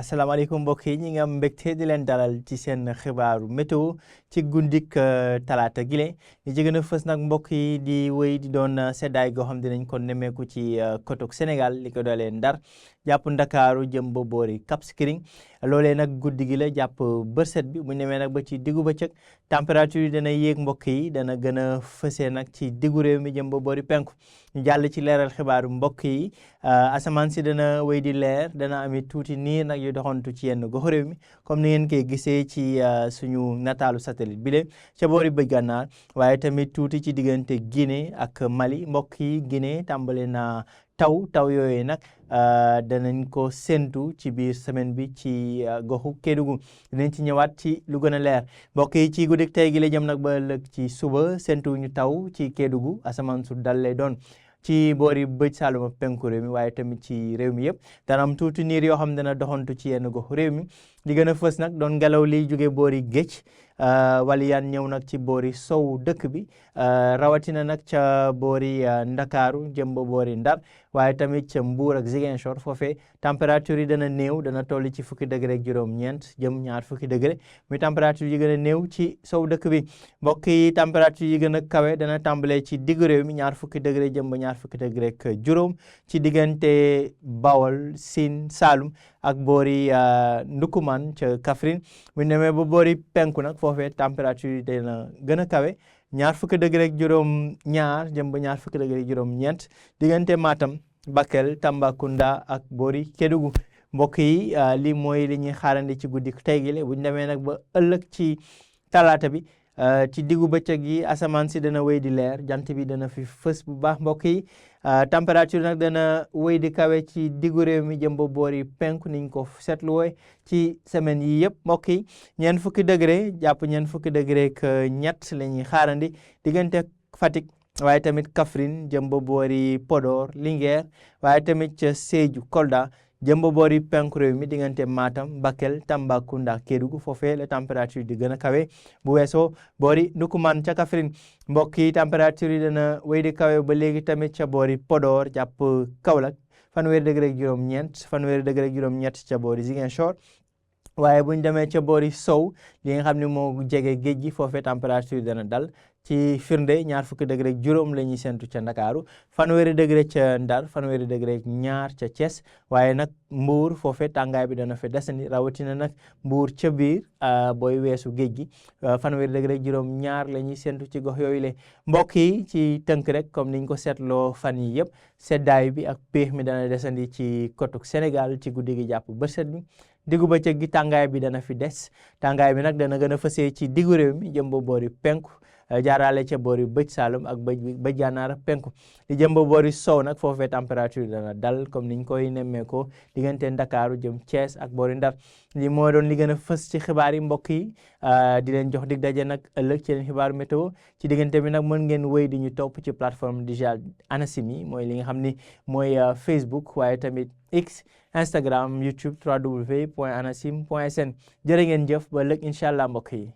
asalaamaaleykum mbokk yi ñi nga am mbégte di leen dalal ci seen xibaaru météo ci gundik talaata gile li ci gën a fës nag mbokk yi di wéy di doon seddaay goo xam dinañ ko nemmeeku ci kotok Sénégal li ko dalee Ndar jàpp Ndakaaru jëm ba boori Cap Skirring loolee nag guddi gi la jàpp bërset bi bu nemee nag ba ci diggu bëccëg température yi dana yéeg mbokk yi dana gën a fësee nag ci diggu réew mi jëm ba boori penku ñu jàll ci leeral xibaaru mbokk yi asamaan si dana wéy di leer dana amit tuuti niir nag yu doxantu ci yenn gox réew mi comme ni ngeen koy gisee ci suñu nataalu satellite bi le ca boori bëj gànnaar waaye tamit tuuti ci diggante Guinée ak Mali mbokk yi Guinée tàmbale na taw yooyu nag danañ ko séntu ci biir semaine bi ci goxu Kédougou dinañ ci ñëwaat ci lu gën a leer mbokk yi ci guddik tey gi la jëm nag ba ëllëg ci suba séntu ñu taw ci Kédougou asamaan su dal lay doon ci boori bëj Saalum ak penku réew mi waaye tamit ci réew mi yëpp dana am tuuti niir yoo xam ne dana doxantu ci yenn gox réew mi li gën a fës nag doon ngelaw liy jóge boori géej waliyaan ñëw nag ci boori sow dëkk bi rawatina nag ca boori Ndakaaru jëm ba boori Ndar waaye tamit ca Mbuur ak Ziguinchor foofee température yi dana néew dana toll ci fukki degré ak juróom-ñeent jëm ñaar fukki degré muy température yi gën a néew ci sow dëkk bi mbokk yi température yi gën a kawe dana tàmbalee ci diggu réew mi ñaar fukki degré jëm ba ñaar fukki degré ak juróom ci diggante Bawol Sine Saalum ak boori Ndukumaan ca Kaffrine bu demee ba boori penku nag foofee température yi dana gën a kawe ñaar fukki degré ak juróom ñaar jëm ba ñaar fukki degré ak juróom ñeent diggante Matam Bakel Tambacounda ak boori Kédougou mbokk yi lii mooy li ñuy xaarandi ci guddi tey gi bu ñu demee nag ba ëllëg ci talaata bi ci diggu bëccëg yi asamaan si dana wéy di leer jant bi dana fi fës bu baax mbokk yi température nag dana wéy di kawe ci diggu réew mi jëm ba boori penku niñ ko seetlu wooy ci semaine yi yëpp mbokk yi ñeent fukki degré jàpp ñeent fukki degré ak ñett la ñuy xaarandi diggante Fatick waaye tamit Kaffrine jëm ba boori Podor Linguère waaye tamit ca Sédhiou Kolda jëm ba boori penku réew mi diggante Matam Bakel Tambacounda Kédougou foofee la température di gën a kawe bu weesoo boori Ndukumaan ca Kaffrine mbokk yi température yi dana wéy di kawe ba léegi tamit ca boori Podor jàpp Kaolack fanweeri degré ak juróom-ñeent fanweeri degré ak juróom-ñett ca boori Ziguinchor waaye bu ñu demee ca boori sow li nga xam ne moo jege géej gi foofee température dana dal ci firnde ñaar fukki degré ak juróom la ñuy séntu ca Ndakaaru fanweeri degré ca Ndar fanweeri degré ak ñaar ca Thiès waaye nag Mbuur foofee tàngaay bi dana fa desandi rawatina nag Mbuur ca biir booy weesu géej gi fanweeri degré ak juróom ñaar la ñuy séntu ci gox yooyu le mbokk yi ci tënk rek comme niñ ko seetloo fan yi yëpp seddaay bi ak péex mi dana desandi ci kotuk Sénégal ci guddi gi jàpp bërset bi diggu bëccëg gi tàngaay bi dana fi des tàngaay bi nag dana gën a fësee ci diggu réew mi jëm ba boori penku jaarale ca boori bëj Saalum ak bëj Gànnaar ak penku di jëm ba boori sow nag foofee température dana dal comme niñ koy nemmeekoo diggante Ndakaaru jëm Thiès ak boori Ndar li moo doon li gën a fës ci xibaar yi mbokk yi di leen jox dig daje nag ëllëg ci leen xibaaru météo ci diggante bi nag mën ngeen wéy di ñu topp ci plateforme digitale ANACIM yi mooy li nga xam ni mooy Facebook waaye tamit X Instagram YouTube www.anacim.sn jërë ngeen jëf ba ëllëg incha allah mbokk yi